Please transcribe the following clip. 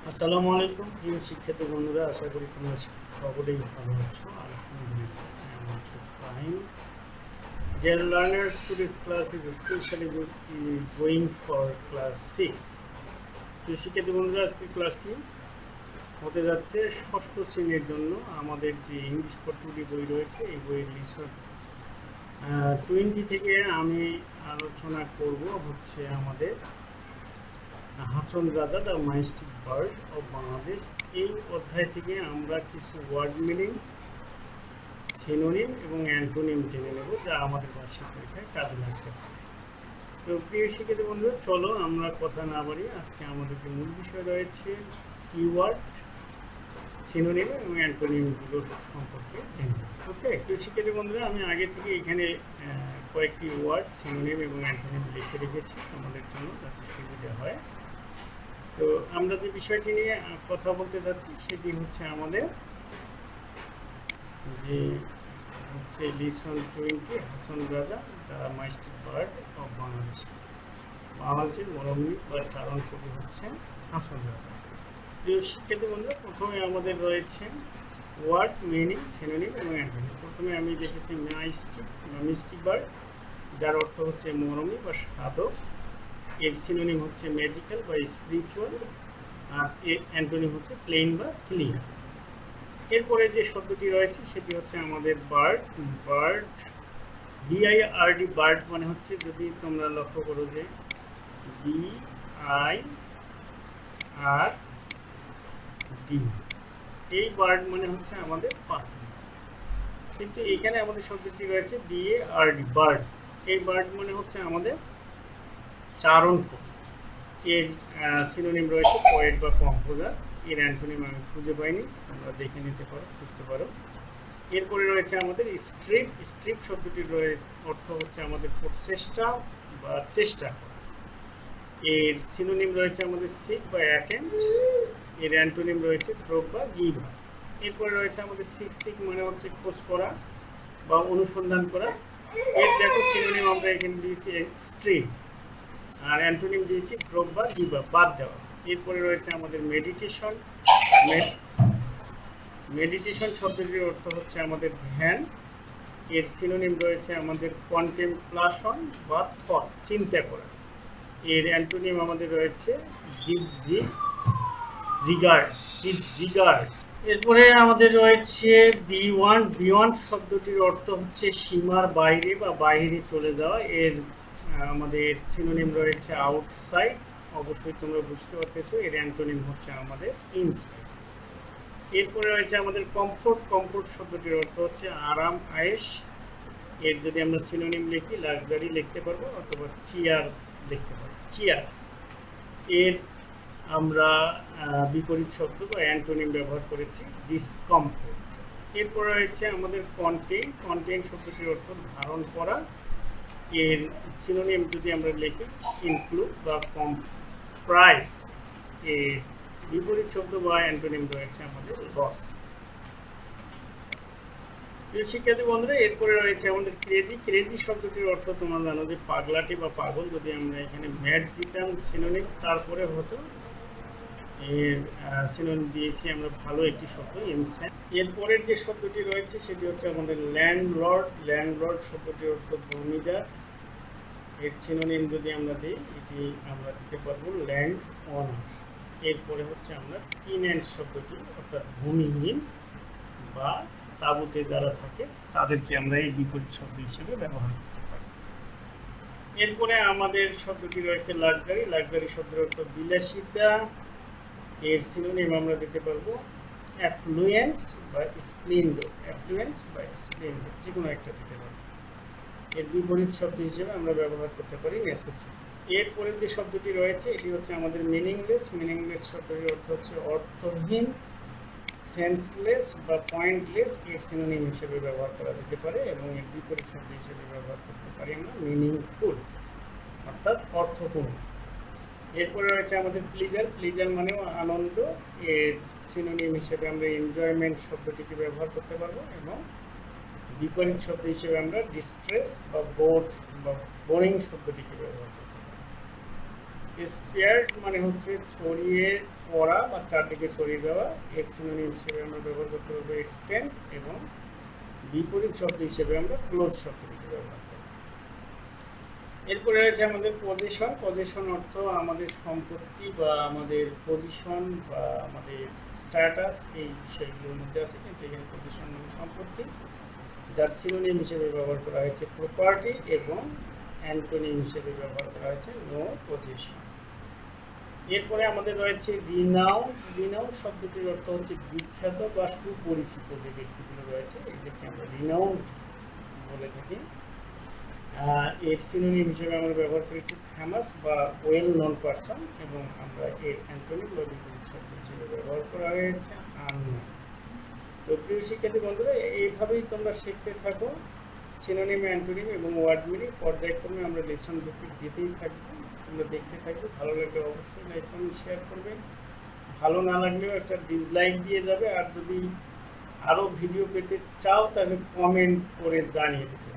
আসসালামু আলাইকুম প্রিয় শিক্ষার্থী বন্ধুরা, আশা করি তোমরা সকলেই ভালো আছো। আলহামদুলিল্লাহ, I am also fine. Dear learners, today's class is especially going for class 6. প্রিয় শিক্ষার্থী বন্ধুরা, আজকে ক্লাসটি হতে যাচ্ছে ষষ্ঠ শ্রেণীর জন্য। আমাদের যে ইংলিশ ফর টুডে বই রয়েছে, এই বইয়ের লিসন 20 থেকে আমি আলোচনা করব হচ্ছে আমাদের Hason Raja the মাইস্টিক bird of Bangladesh. এই অধ্যায় থেকে আমরা কিছু ওয়ার্ড মিনিং, সিনোনিম এবং অ্যান্টোনিম জেনে নেব, যা আমাদের বার্ষিক পরীক্ষায় কাজে লাগতে পারে। তো প্রিয় শিক্ষার্থী বন্ধু, চলো আমরা কথা না বাড়ি আজকে আমাদের যে মূল বিষয় রয়েছে কিওয়ার্ড, সিনোনিম এবং অ্যান্টোনিমগুলো সম্পর্কে জেনে নেব। ওকে প্রিয় শিক্ষার্থী বন্ধুরা, আমি আগে থেকে এখানে কয়েকটি ওয়ার্ড, সিনোনিম এবং অ্যান্টোনিম লিখে রেখেছি তোমাদের জন্য, যাতে সুবিধা হয়। তো আমরা যে বিষয়টি নিয়ে কথা বলতে যাচ্ছি সেটি হচ্ছে আমাদের যে হচ্ছে listen 20 Hason Raja the মাইস্টিক bird of Bangladesh. বাংলাদেশের মরমী বা চারণ কবি হচ্ছেন হাসন রাজা। প্রিয় শিক্ষার্থী বন্ধুরা, প্রথমে আমাদের রয়েছে ওয়ার্ড মিনিং, সিনোনিম এবং অ্যান্টোনিম। প্রথমে আমি লিখেছি মাইস্টিক বা মিস্টিক বার্ড, যার অর্থ হচ্ছে মরমী বা সাধক। এর সিনোনিম হচ্ছে ম্যাজিক্যাল বা স্পিরিচুয়াল, আর এর অ্যান্টোনিম হচ্ছে প্লেন বা ক্লিয়ার। এরপরে যে শব্দটি রয়েছে সেটি হচ্ছে আমাদের বার্ড। বার্ড, BIRD, বার্ড মানে হচ্ছে, যদি তোমরা লক্ষ্য করো যে BIRD, এই বার্ড মানে হচ্ছে আমাদের পাখি। কিন্তু এখানে আমাদের শব্দটি রয়েছে BARD, বার্ড। এই বার্ড মানে হচ্ছে আমাদের চারণ কবি। এর সিনোনিম রয়েছে পোয়েট বা কম্পোজার। এর অ্যান্টোনিম আমি খুঁজে পাইনি, তোমরা দেখে নিতে পারো, বুঝতে পারো। এরপরে রয়েছে আমাদের স্ট্রিপ। স্ট্রিপ শব্দটির অর্থ হচ্ছে আমাদের প্রচেষ্টা বা চেষ্টা। এর সিনোনিম রয়েছে আমাদের সিক বা অ্যাটেম্প। এর অ্যান্টোনিম রয়েছে ড্রপ বা গিভ আপ। এরপরে রয়েছে আমাদের সিক মানে হচ্ছে খোঁজ করা বা অনুসন্ধান করা। এর দেখো সিনোনিম আমরা এখানে দিয়েছি এক্সট্রিম, আর অ্যান্টোনিম দিয়েছি ড্রপ বা গিভ আপ, বাদ দেওয়া। এরপরে রয়েছে আমাদের মেডিটেশন। মেডিটেশন শব্দটির অর্থ হচ্ছে আমাদের ধ্যান। এর সিনোনিম রয়েছে আমাদের কন্টেম্পলেশন বা থট, চিন্তা করা। এর অ্যান্টোনিম আমাদের রয়েছে ডিসরিগার্ড। এরপরে আমাদের রয়েছে বিয়ন্ড শব্দটির অর্থ হচ্ছে সীমার বাইরে বা বাইরে চলে যাওয়া। এর আমাদের সিনোনিম রয়েছে আউটসাইড, অবশ্যই তোমরা বুঝতে পারতেছো। এর অ্যান্টোনিম হচ্ছে আমাদের ইনসাইড। এরপরে রয়েছে আমাদের কমফোর্ট। কমফোর্ট শব্দটির অর্থ হচ্ছে আরাম, আয়েশ। এর যদি আমরা সিনোনিম লিখি লাক্সারি লিখতে পারবো, অথবা চেয়ার লিখতে পারবো, চেয়ার। এর আমরা বিপরীত শব্দ বা অ্যান্টোনিম ব্যবহার করেছি ডিসকমফোর্ট। এরপর রয়েছে আমাদের কন্টেইন। কন্টেইন শব্দটির অর্থ ধারণ করা। এর সিনোনিম যদি আমরা লিখি ইনক্লুড বা কম্প্রাইজ। এর বিপরীত শব্দ বা অ্যান্টোনিম রয়েছে আমাদের লস। প্রিয় শিক্ষার্থী বন্ধুরা, এরপরে রয়েছে আমাদের ক্রেজি। ক্রেজি শব্দটির অর্থ তোমরা জানো যে পাগলাটি বা পাগল। যদি আমরা এখানে ম্যাড দিতাম সিনোনিম, তারপরে হতো এর সিনোনিম দিয়েছি আমরা ভালো একটি শব্দ, ইনস্যান। এরপরের যে শব্দটি রয়েছে সেটি হচ্ছে আমাদের ল্যান্ডলর্ড। ল্যান্ডলর্ড শব্দটির অর্থ জমিদার। এর সিনোনিম যদি আমরা দিই, এটি আমরা দিতে পারবো ল্যান্ড ওনার। এরপরে হচ্ছে আমরা টিনেন্ট শব্দটি, অর্থাৎ ভূমিহীন বা তাঁবুতে যারা থাকে তাদেরকে আমরা এই বিপরীত শব্দ হিসেবে ব্যবহার করতে পারি। এরপরে আমাদের শব্দটি রয়েছে লাক্সারি। লাক্সারি শব্দের অর্থ বিলাসিতা। এর সিনোনিম আমরা দিতে পারবো অ্যাফ্লুয়েন্স বা স্প্লেন্ডর। অ্যাফ্লুয়েন্স বা স্প্লেন্ডর, যে কোনো একটা দিতে পারবো। এর বিপরীত শব্দ হিসেবে আমরা ব্যবহার করতে পারি নেসেসারি। এরপরে যে শব্দটি রয়েছে এটি হচ্ছে আমাদের মিনিংলেস। মিনিংলেস শব্দটির অর্থ হচ্ছে অর্থহীন, সেন্সলেস বা পয়েন্টলেস। এর সিনোনিম হিসেবে ব্যবহার করা যেতে পারে, এবং এর বিপরীত শব্দ হিসেবে ব্যবহার করতে পারি আমরা মিনিংফুল, অর্থাৎ অর্থপূর্ণ। এরপরে রয়েছে আমাদের প্লিজার। প্লিজার মানেও আনন্দ। এর সিনোনিম হিসেবে আমরা এনজয়মেন্ট শব্দটিকে ব্যবহার করতে পারবো, এবং বিপরীত শব্দ হিসেবে আমরা ডিস্ট্রেস বা বোর বা বোরিং শব্দটিকে ব্যবহার করতে পারি। স্প্রেড মানে হচ্ছে ছড়িয়ে পড়া বা চারদিকে ছড়িয়ে দেওয়া। এর সিনোনিম হিসেবে আমরা ব্যবহার করতে পারবো এক্সটেন্ড, এবং বিপরীত শব্দ হিসেবে আমরা ক্লোজ শব্দটিকে ব্যবহার করব। এরপরে রয়েছে আমাদের পজিশন। পজিশন অর্থ আমাদের সম্পত্তি বা আমাদের পজিশন বা আমাদের স্ট্যাটাস, এই বিষয়গুলোর মধ্যে আছে, কিন্তু এখানে পজিশন মানে সম্পত্তি, যার সিনোনিম হিসেবে ব্যবহার করা হয়েছে প্রপার্টি, এবং অ্যান্টোনিম হিসেবে ব্যবহার করা হয়েছে নো পজিশন। এরপরে আমাদের রয়েছে রিনাউন্ড। রিনাউন্ড শব্দটির অর্থ হচ্ছে বিখ্যাত বা সুপরিচিত যে ব্যক্তিগুলো রয়েছে, এদেরকে আমরা রিনাউন্ড বলে থাকি। এর সিনোনিম হিসেবে আমরা ব্যবহার করেছি ফেমাস বা ওয়েল নন পারসন, এবং আমরা এর অ্যান্টোনিম বা বিপরীত শব্দ হিসেবে ব্যবহার করা হয়েছে আননোন। তো প্রিয় শিক্ষার্থী বন্ধুরা, এইভাবেই তোমরা শিখতে থাকো সিনোনিম, অ্যান্টোনিম এবং ওয়ার্ড মিনিং। পর্যায়ক্রমে আমরা লেসন ভিত্তিক দিতেই থাকবো, তোমরা দেখতে থাকবে। ভালো লাগলে অবশ্যই লাইক কমেন্ট শেয়ার করবে, ভালো না লাগলেও একটা ডিসলাইক দিয়ে যাবে, আর যদি আরও ভিডিও পেতে চাও তাহলে কমেন্ট করে জানিয়ে দিতে হবে।